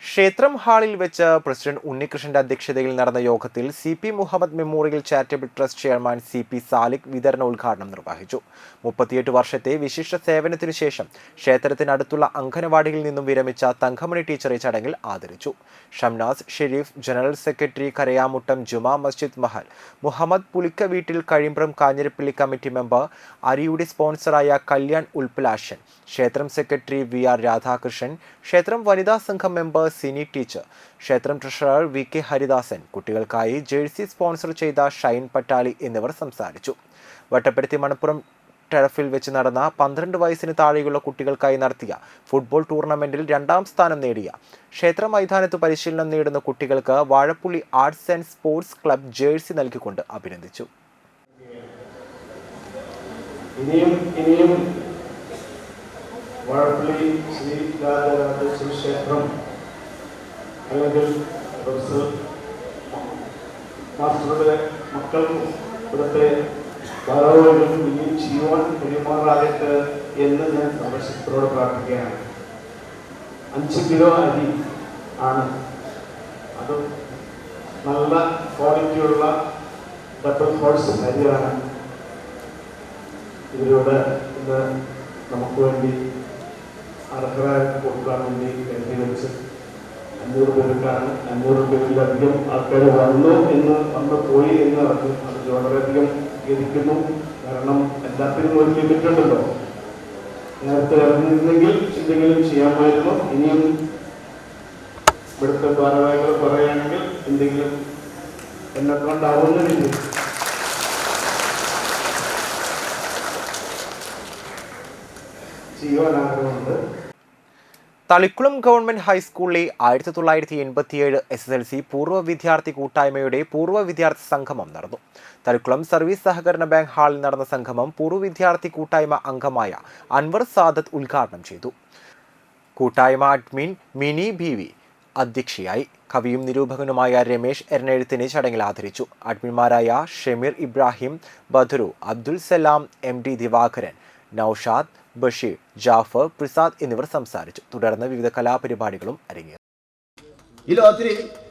ക്ഷേത്രം ഹാളിൽ വെച്ച് പ്രസിഡന്റ് ഉണ്ണികൃഷ്ണന്റെ അധ്യക്ഷതയിൽ നടന്ന യോഗത്തിൽ CP Muhammad memorial charitable trust chairman CP Salik വിതരണ ഉദ്ഘാടനം നിർവഹിച്ചു. 38 വർഷത്തെ വിശിഷ്ട സേവനത്തിനു ശേഷം ക്ഷേത്രത്തിനടുത്തുള്ള അംഗനവാടിയിൽ നിന്നും വിരമിച്ച തങ്കമണി ടീച്ചറെ ചടങ്ങിൽ ആദരിച്ചു. ഷംനാസ് ഷെരീഫ്, ജനറൽ സെക്രട്ടറി കരയാമുട്ടം ജുമാ മസ്ജിദ് മഹൽ, മുഹമ്മദ് പുലിക്ക വീട്ടിൽ, കഴിമ്പ്രം കാഞ്ഞിരപ്പള്ളി കമ്മിറ്റി മെമ്പർ അരിയുടെ സ്പോൺസറായ കല്യാൺ ഉൽപ്പലാശൻ, ക്ഷേത്രം സെക്രട്ടറി VR രാധാകൃഷ്ണൻ, ക്ഷേത്രം വനിതാ സംഘം മെമ്പർ സിനി ടീച്ചർ, ക്ഷേത്രം ട്രഷറർ VK ഹരിദാസൻ, കുട്ടികൾക്കായി ജേഴ്സി സ്പോൺസർ ചെയ്ത ഷൈൻ പട്ടാലി എന്നിവർ സംസാരിച്ചു. വട്ടപ്പരുത്തി മണപ്പുറം ടർഫിൽ വെച്ച് നടന്ന 12 വയസ്സിന് താഴെയുള്ള കുട്ടികൾക്കായി നടത്തിയ ഫുട്ബോൾ ടൂർണമെന്റിൽ 2ാം സ്ഥാനം നേടിയ ക്ഷേത്ര മൈതാനത്ത് പരിശീലനം നേടുന്ന കുട്ടികൾക്ക് Vazhappully arts and sports club jersey നൽകിക്കൊണ്ട് അഭിനന്ദിച്ചു. വാഴപ്പള്ളി ശ്രീ രാജരാജേശ്വരി ക്ഷേത്രം അല്ലെങ്കിൽ പ്രൊഫസർ മാസ്റ്ററുടെ മക്കൾക്കും ഇവിടുത്തെ ഭാരവാഹികൾക്കും ഇനിയും ചെയ്യുവാൻ കഴിയുമാറാകട്ടെ എന്ന് ഞാൻ സന്തോഷത്തോടെ പ്രാർത്ഥിക്കുകയാണ്. 5 കിലോ അരി ആണ്, അത് നല്ല ക്വാളിറ്റിയുള്ള ഡബിൾ ഹോൾസ് അരിയാണ് ഇതിലൂടെ ഇന്ന് നമുക്ക് വേണ്ടി അർഹരായി കൊടുക്കാൻ വേണ്ടി കരുതി വെച്ച് 500 പേർക്കാണ്. 500 പേരിലധികം ആൾക്കാർ വന്ന് പോയി എന്ന് അറിഞ്ഞു. അത് വളരെയധികം ഖേദിക്കുന്നു. കാരണം എല്ലാത്തിനും ഒരു ലിമിറ്റ് ഉണ്ടല്ലോ. നേരത്തെ ഇറങ്ങിയിരുന്നെങ്കിൽ എന്തെങ്കിലും ചെയ്യാമായിരുന്നു. ഇനിയും ഇവിടുത്തെ ഭാരവാഹികൾ പറയുകയാണെങ്കിൽ എന്തെങ്കിലും എന്നെ കൊണ്ടാവുന്ന രീതിയിൽ ചെയ്യുവാൻ ആഗ്രഹമുണ്ട്. തളിക്കുളം ഗവൺമെന്റ് ഹൈസ്കൂളിലെ 1987 SSLC പൂർവ്വ വിദ്യാർത്ഥി കൂട്ടായ്മയുടെ പൂർവ്വ വിദ്യാർത്ഥി സംഗമം നടന്നു. തളിക്കുളം സർവീസ് സഹകരണ ബാങ്ക് ഹാളിൽ നടന്ന സംഗമം പൂർവ്വ വിദ്യാർത്ഥി കൂട്ടായ്മ അംഗമായ അൻവർ സാദത്ത് ഉദ്ഘാടനം ചെയ്തു. കൂട്ടായ്മ അഡ്മിൻ മിനി ബി അധ്യക്ഷയായി. കവിയും നിരൂപകനുമായ രമേശ് എരനെഴുത്തിനെ ചടങ്ങിൽ ആദരിച്ചു. അഡ്മിന്മാരായ ഷമീർ ഇബ്രാഹിം, ബദറു, അബ്ദുൽ സലാം, MD ദിവാകരൻ, നൌഷാദ്, ബഷീർ, ജാഫർ, പ്രസാദ് എന്നിവർ സംസാരിച്ചു. തുടർന്ന് വിവിധ കലാപരിപാടികളും അരങ്ങേറി. ഈ ലോകത്തിൽ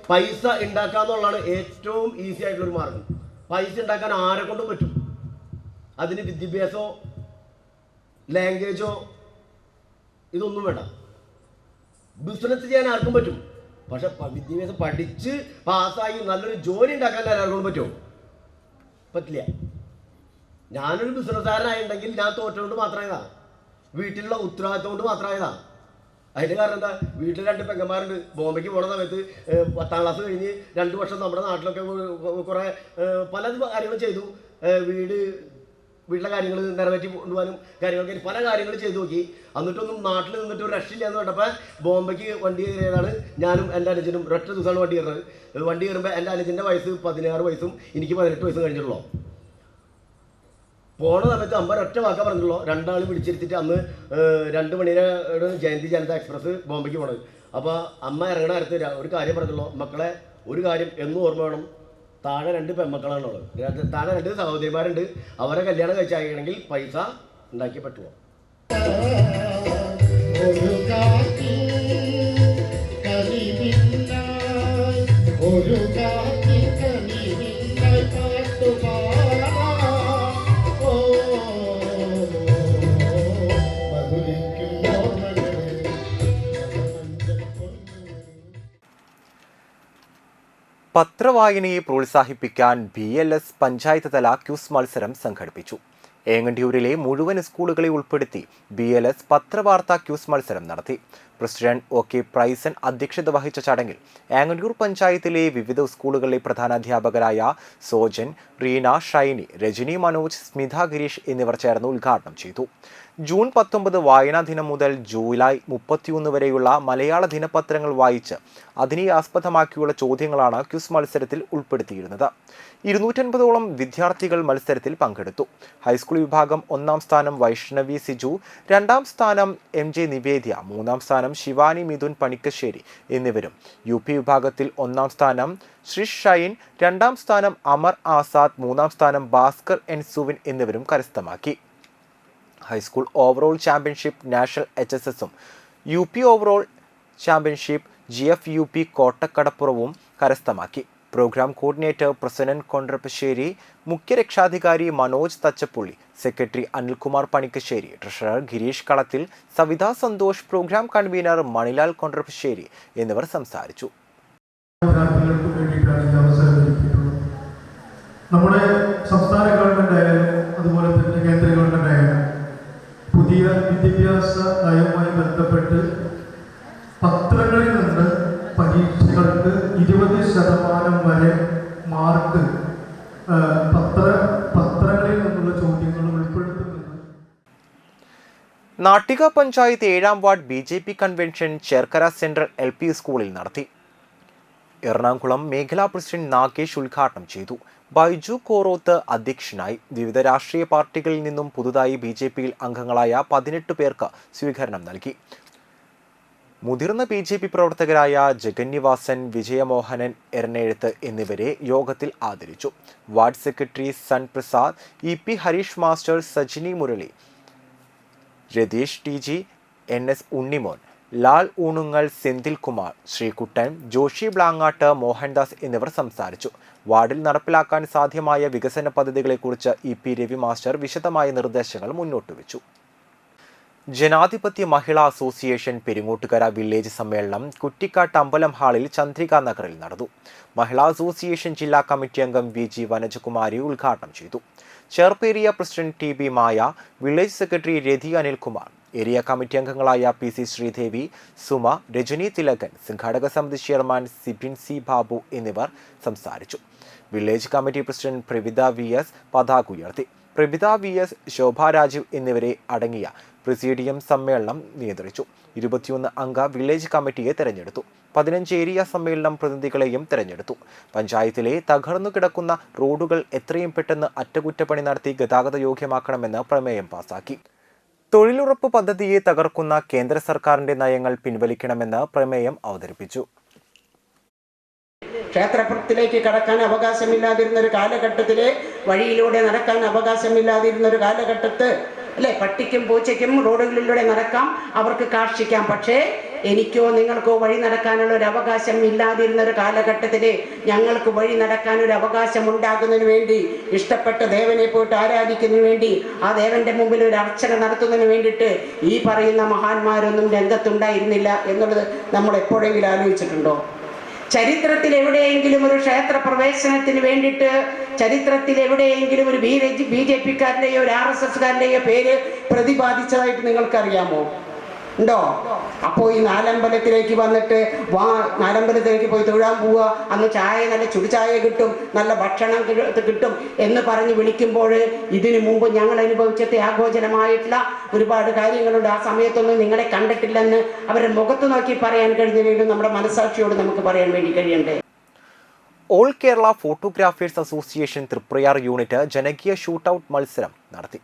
പൈസ ഉണ്ടാക്കാന്നുള്ളതാണ് ഏറ്റവും ഈസി ആയിട്ടുള്ളൊരു മാർഗം. പൈസ ഉണ്ടാക്കാൻ ആരെ കൊണ്ടും പറ്റും. അതിന് വിദ്യാഭ്യാസമോ ലാംഗ്വേജോ ഇതൊന്നും വേണ്ട. ബിസിനസ് ചെയ്യാൻ ആർക്കും പറ്റും. പക്ഷെ വിദ്യാഭ്യാസം പഠിച്ച് പാസ്സായി നല്ലൊരു ജോലി ഉണ്ടാക്കാൻ എല്ലാവർക്കും പറ്റുമോ? പറ്റില്ല. ഞാനൊരു ബിസിനസ്സുകാരനായിട്ടുണ്ടെങ്കിൽ ഞാൻ തോറ്റുകൊണ്ട് മാത്രമായതാ, വീട്ടിലുള്ള ഉത്തരവാദിത്വം കൊണ്ട് മാത്രമായതാ. അതിൻ്റെ കാരണം എന്താ? വീട്ടിൽ 2 പെങ്ങന്മാരുണ്ട്. ബോംബെക്ക് പോകുന്ന സമയത്ത് 10ാം ക്ലാസ് കഴിഞ്ഞ് 2 വർഷം നമ്മുടെ നാട്ടിലൊക്കെ കുറേ പല കാര്യങ്ങളും ചെയ്തു. വീട്ടിലെ കാര്യങ്ങൾ നിറവേറ്റി കൊണ്ടുപോകാനും കാര്യങ്ങളൊക്കെ പല കാര്യങ്ങൾ ചെയ്തു നോക്കി. എന്നിട്ടൊന്നും നാട്ടിൽ നിന്നിട്ട് ഒരു രക്ഷയില്ല എന്ന് പറഞ്ഞപ്പോൾ ബോംബെക്ക് വണ്ടി കയറിയതാണ് ഞാനും എൻ്റെ അനുജനും. ഒരൊറ്റ ദിവസമാണ് വണ്ടി കയറുന്നത്. വണ്ടി കയറുമ്പോൾ എൻ്റെ അനുജൻ്റെ വയസ്സ് 16 വയസ്സും എനിക്ക് 18 വയസ്സും കഴിഞ്ഞിട്ടുള്ളൂ. പോണ സമയത്ത് അമ്മ ഒറ്റ വാക്ക പറഞ്ഞുള്ളൂ. 2 ആൾ വിളിച്ചിരുത്തിയിട്ട് അന്ന് 2 മണിയുടെ ജയന്തി ജനത എക്സ്പ്രസ് ബോംബെക്ക് പോണത്. അപ്പോൾ അമ്മ ഇറങ്ങണ നേരത്ത് ഒരു കാര്യം പറഞ്ഞുള്ളൂ, മക്കളെ ഒരു കാര്യം എന്നും ഓർമ്മ വേണം, താഴെ 2 പെൺമക്കളാണുള്ളത്, താഴെ 2 സഹോദരിമാരുണ്ട്, അവരെ കല്യാണം കഴിച്ചാണെങ്കിൽ പൈസ ഉണ്ടാക്കി പറ്റുമോ? പത്രവായനയെ പ്രോത്സാഹിപ്പിക്കാൻ BLS പഞ്ചായത്ത് തല ക്യൂസ് മത്സരം സംഘടിപ്പിച്ചു. ഏങ്ങണ്ടിയൂരിലെ മുഴുവൻ സ്കൂളുകളെ ഉൾപ്പെടുത്തി BLS പത്രവാർത്താ ക്യൂസ് മത്സരം നടത്തി. പ്രസിഡന്റ് OK പ്രൈസൻ അധ്യക്ഷത വഹിച്ച ചടങ്ങിൽ ഏങ്ങണ്ടിയൂർ പഞ്ചായത്തിലെ വിവിധ സ്കൂളുകളിലെ പ്രധാനാധ്യാപകരായ സോജൻ, റീന, ഷൈനി, രജനി, മനോജ്, സ്മിത ഗിരീഷ് എന്നിവർ ചേർന്ന് ഉദ്ഘാടനം ചെയ്തു. ജൂൺ 19 വായനാ ദിനം മുതൽ ജൂലൈ 31 വരെയുള്ള മലയാള ദിനപത്രങ്ങൾ വായിച്ച് അതിനെ ആസ്പദമാക്കിയുള്ള ചോദ്യങ്ങളാണ് ക്യൂസ് മത്സരത്തിൽ ഉൾപ്പെടുത്തിയിരുന്നത്. 250ഓളം വിദ്യാർത്ഥികൾ മത്സരത്തിൽ പങ്കെടുത്തു. ഹൈസ്കൂൾ വിഭാഗം 1ാം സ്ഥാനം വൈഷ്ണവി സിജു, 2ാം സ്ഥാനം MJ നിവേദ്യ, 3ാം സ്ഥാനം ശിവാനി മിഥുൻ പണിക്കശ്ശേരി എന്നിവരും, UP വിഭാഗത്തിൽ 1ാം സ്ഥാനം ശ്രിഷ് ഷൈൻ, 2ാം സ്ഥാനം അമർ ആസാദ്, 3ാം സ്ഥാനം ഭാസ്കർ N സുവിൻ എന്നിവരും കരസ്ഥമാക്കി. ഹൈസ്കൂൾ ഓവറോൾ ചാമ്പ്യൻഷിപ്പ് നാഷണൽ HSSും UP ഓവറോൾ ചാമ്പ്യൻഷിപ്പ് GFUP കോട്ടക്കടപ്പുറവും കരസ്ഥമാക്കി. പ്രോഗ്രാം കോർഡിനേറ്റർ പ്രസന്നൻ കൊണ്ട്രപ്പശ്ശേരി, മുഖ്യ രക്ഷാധികാരി Manoj Thachappully, secretary Anilkumar Panikkassery, treasurer Gireesh Kalathil, Savitha Santhosh, programme convener Manilal Kondrappassery എന്നിവർ സംസാരിച്ചു. നമ്മുടെ സംസ്ഥാന ഗവൺമെന്റ് ആയാലും അതുപോലെ തന്നെ കേന്ദ്ര ഗവൺമെന്റ് ആയാലും പുതിയ വിദ്യാഭ്യാസ നയവുമായി ബന്ധപ്പെട്ട് പത്രങ്ങളിൽ നിന്ന് പരീക്ഷകൾക്ക് 20% വരെ മാർക്ക് പത്രങ്ങളിൽ നിന്നുള്ള ചോദ്യങ്ങൾ ഉൾപ്പെടുത്തുന്നുണ്ട്. നാട്ടിക പഞ്ചായത്ത് 7ാം ward BJP convention Cherkkara central LP സ്കൂളിൽ നടത്തി. എറണാകുളം മേഖലാ പ്രസിഡന്റ് നാഗേഷ് ഉദ്ഘാടനം ചെയ്തു. ബൈജു കോറോത്ത് അധ്യക്ഷനായി. വിവിധ രാഷ്ട്രീയ പാർട്ടികളിൽ നിന്നും പുതുതായി BJPയിൽ അംഗങ്ങളായ 18 പേർക്ക് സ്വീകരണം നൽകി. മുതിർന്ന BJP പ്രവർത്തകരായ ജഗന്നിവാസൻ, വിജയമോഹനൻ എറണേഴുത്ത് എന്നിവരെ യോഗത്തിൽ ആദരിച്ചു. Ward secretary Sun Prasad, EP Hareesh master, Sajini Murali, Ratheesh TG, NS Unnimon, Lal Oonungal, Senthil Kumar, Sreekuttan, Joshy Blangat, Mohandas എന്നിവർ സംസാരിച്ചു. വാർഡിൽ നടപ്പിലാക്കാൻ സാധ്യമായ വികസന പദ്ധതികളെക്കുറിച്ച് EP രവി മാസ്റ്റർ വിശദമായ നിർദ്ദേശങ്ങൾ മുന്നോട്ട് വെച്ചു. ജനാധിപത്യ മഹിളാ അസോസിയേഷൻ പെരിങ്ങോട്ടുകര വില്ലേജ് സമ്മേളനം കുറ്റിക്കാട്ട് അമ്പലം ഹാളിൽ ചന്ദ്രിക നഗറിൽ നടന്നു. മഹിളാ അസോസിയേഷൻ ജില്ലാ കമ്മിറ്റി അംഗം VG വനജകുമാരി ഉദ്ഘാടനം ചെയ്തു. ചേർപ്പേരിയ പ്രസിഡന്റ് TB മായ, വില്ലേജ് സെക്രട്ടറി രതി അനിൽകുമാർ, ഏരിയ കമ്മിറ്റി അംഗങ്ങളായ PC ശ്രീദേവി, സുമ, രജനി തിലകൻ, സംഘാടക സമിതി ചെയർമാൻ സിബിൻ C ബാബു എന്നിവർ സംസാരിച്ചു. Village committee president Pravitha VS പതാക ഉയർത്തി. പ്രവിത VS, ശോഭ രാജീവ് എന്നിവരെ അടങ്ങിയ പ്രസിഡിയം സമ്മേളനം നിയന്ത്രിച്ചു. 21 അംഗ വില്ലേജ് കമ്മിറ്റിയെ തെരഞ്ഞെടുത്തു. 15 ഏരിയ സമ്മേളനം പ്രതിനിധികളെയും തെരഞ്ഞെടുത്തു. പഞ്ചായത്തിലെ തകർന്നു കിടക്കുന്ന റോഡുകൾ എത്രയും പെട്ടെന്ന് അറ്റകുറ്റപ്പണി നടത്തി ഗതാഗത യോഗ്യമാക്കണമെന്ന് പ്രമേയം പാസാക്കി. തൊഴിലുറപ്പ് പദ്ധതിയെ തകർക്കുന്ന കേന്ദ്ര സർക്കാരിന്റെ നയങ്ങൾ പിൻവലിക്കണമെന്ന് പ്രമേയം അവതരിപ്പിച്ചു. ക്ഷേത്രത്തിലേക്ക് കടക്കാൻ അവകാശമില്ലാതിരുന്ന ഒരു കാലഘട്ടത്തിലെ വഴിയിലൂടെ നടക്കാൻ അവകാശമില്ലാതിരുന്ന ഒരു കാലഘട്ടത്ത് അല്ലെ, പട്ടിക്കും പൂച്ചയ്ക്കും റോഡുകളിലൂടെ നടക്കാം, അവർക്ക് കാർഷിക്കാം. പക്ഷേ എനിക്കോ നിങ്ങൾക്കോ വഴി നടക്കാനുള്ള ഒരു അവകാശം ഇല്ലാതിരുന്ന ഒരു കാലഘട്ടത്തില് ഞങ്ങൾക്ക് വഴി നടക്കാൻ ഒരു അവകാശം ഉണ്ടാകുന്നതിന് വേണ്ടി ഇഷ്ടപ്പെട്ട ദേവനെ പോയിട്ട് ആരാധിക്കുന്നതിന് വേണ്ടി ആ ദേവന്റെ മുമ്പിൽ ഒരു അർച്ചന നടത്തുന്നതിന് വേണ്ടിയിട്ട് ഈ പറയുന്ന മഹാന്മാരൊന്നും രംഗത്തുണ്ടായിരുന്നില്ല എന്നുള്ളത് നമ്മൾ എപ്പോഴെങ്കിലും ആലോചിച്ചിട്ടുണ്ടോ? ചരിത്രത്തിൽ എവിടെയെങ്കിലും ഒരു ക്ഷേത്ര പ്രവേശനത്തിന് വേണ്ടിയിട്ട് ചരിത്രത്തിൽ എവിടെയെങ്കിലും ഒരു BJPക്കാരൻ്റെയോ ഒരു RSSകാരൻ്റെയോ പേര് പ്രതിപാദിച്ചതായിട്ട് നിങ്ങൾക്കറിയാമോ? ഉണ്ടോ? അപ്പോൾ ഈ നാലമ്പലത്തിലേക്ക് വന്നിട്ട് നാലമ്പലത്തിലേക്ക് പോയി തൊഴാൻ പോവുക, അന്ന് ചായ നല്ല ചുടുചായ കിട്ടും, നല്ല ഭക്ഷണം കിട്ടും എന്ന് പറഞ്ഞ് വിളിക്കുമ്പോൾ ഇതിനു മുമ്പ് ഞങ്ങൾ അനുഭവിച്ച ത്യാഗോചരമായിട്ടുള്ള ഒരുപാട് കാര്യങ്ങളുണ്ട്. ആ സമയത്തൊന്നും നിങ്ങളെ കണ്ടിട്ടില്ലെന്ന് അവരുടെ മുഖത്ത് നോക്കി പറയാൻ കഴിഞ്ഞില്ലെങ്കിലും നമ്മുടെ മനസാക്ഷിയോട് നമുക്ക് പറയാൻ വേണ്ടി കഴിയണ്ടേ? All Kerala photographers association Triprayar unit ജനകീയ ഷൂട്ടൌട്ട് മത്സരം നടത്തി.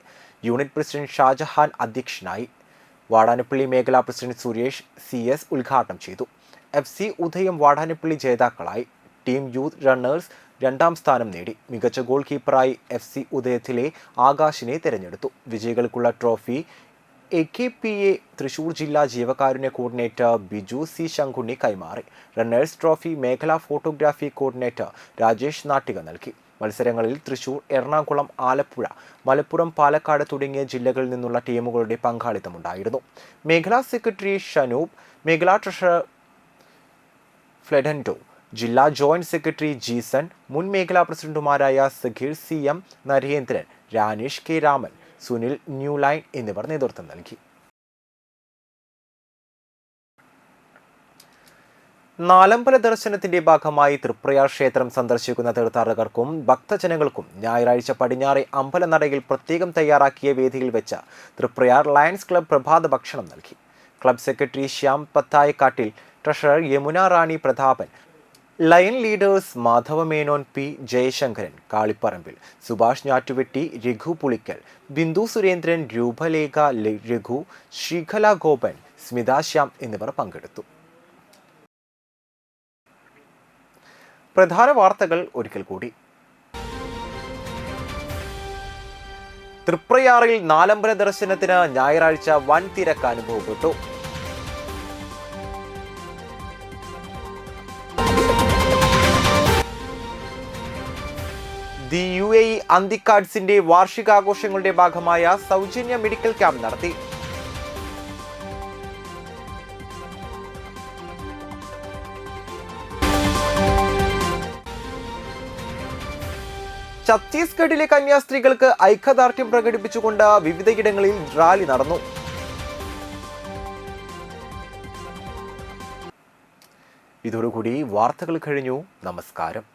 യൂണിറ്റ് പ്രസിഡന്റ് ഷാജഹാൻ അധ്യക്ഷനായി. വാടാനപ്പള്ളി മേഖലാ പ്രസിഡന്റ് സുരേഷ് CS ഉദ്ഘാടനം ചെയ്തു. FC ഉദയം വാടാനപ്പള്ളി ജേതാക്കളായി. ടീം യൂത്ത് റണ്ണേഴ്സ് 2ാം സ്ഥാനം നേടി. മികച്ച ഗോൾ കീപ്പറായി FC ഉദയത്തിലെ ആകാശിനെ തിരഞ്ഞെടുത്തു. വിജയികൾക്കുള്ള ട്രോഫി AKPA തൃശൂർ ജില്ലാ ജീവകാരുണ്യ കോർഡിനേറ്റർ ബിജു C ശങ്കുണ്ണി കൈമാറി. റണ്ണേഴ്സ് ട്രോഫി മേഖലാ ഫോട്ടോഗ്രാഫി കോർഡിനേറ്റർ രാജേഷ് നാട്ടിക നൽകി. മത്സരങ്ങളിൽ തൃശൂർ, എറണാകുളം, ആലപ്പുഴ, മലപ്പുറം, പാലക്കാട് തുടങ്ങിയ ജില്ലകളിൽ നിന്നുള്ള ടീമുകളുടെ പങ്കാളിത്തമുണ്ടായിരുന്നു. മേഖലാ സെക്രട്ടറി ഷനൂബ്, മേഖലാ ട്രഷറർ ഫ്ലെഡൻഡോ, ജില്ലാ ജോയിന്റ് സെക്രട്ടറി ജീസൺ, മുൻ മേഖലാ പ്രസിഡന്റുമാരായ Sakheer CM, Narendran, Ranesh K Raman, Sunil Newline എന്നിവർ നേതൃത്വം നൽകി. നാലമ്പല ദർശനത്തിന്റെ ഭാഗമായി തൃപ്രയാർ ക്ഷേത്രം സന്ദർശിക്കുന്ന തീർത്ഥാടകർക്കും ഭക്തജനങ്ങൾക്കും ഞായറാഴ്ച പടിഞ്ഞാറെ അമ്പലനടയിൽ പ്രത്യേകം തയ്യാറാക്കിയ വേദിയിൽ വെച്ച് തൃപ്രയാർ ലയൺസ് ക്ലബ് പ്രഭാത ഭക്ഷണം നൽകി. Club secretary Shyam Pathayakkattil, treasurer Yamuna Rani Prathapan, lion leaders Madhava Menon, P Jayasankaran Kalipparambil, Subhash Njattuvetti, Raghu Pulikkal, Bindu Surendran, Roopalekha Raghu, Sreekala Gopan, Smitha Shyam എന്നിവർ പങ്കെടുത്തു. പ്രധാന വാർത്തകൾ ഒരിക്കൽ കൂടി. തൃപ്രയാറിൽ നാലമ്പല ദർശനത്തിന് ഞായറാഴ്ച വൻ തിരക്ക് അനുഭവപ്പെട്ടു. ദി UAE അന്തിക്കാർഡ്സിന്റെ വാർഷികാഘോഷങ്ങളുടെ ഭാഗമായ സൗജന്യ മെഡിക്കൽ ക്യാമ്പ് നടത്തി. ഛത്തീസ്ഗഡിലെ കന്യാസ്ത്രീകൾക്ക് ഐക്യദാർഢ്യം പ്രകടിപ്പിച്ചുകൊണ്ട് വിവിധയിടങ്ങളിൽ റാലി നടന്നു. ഇതോടുകൂടി വാർത്തകൾ കഴിഞ്ഞു. നമസ്കാരം.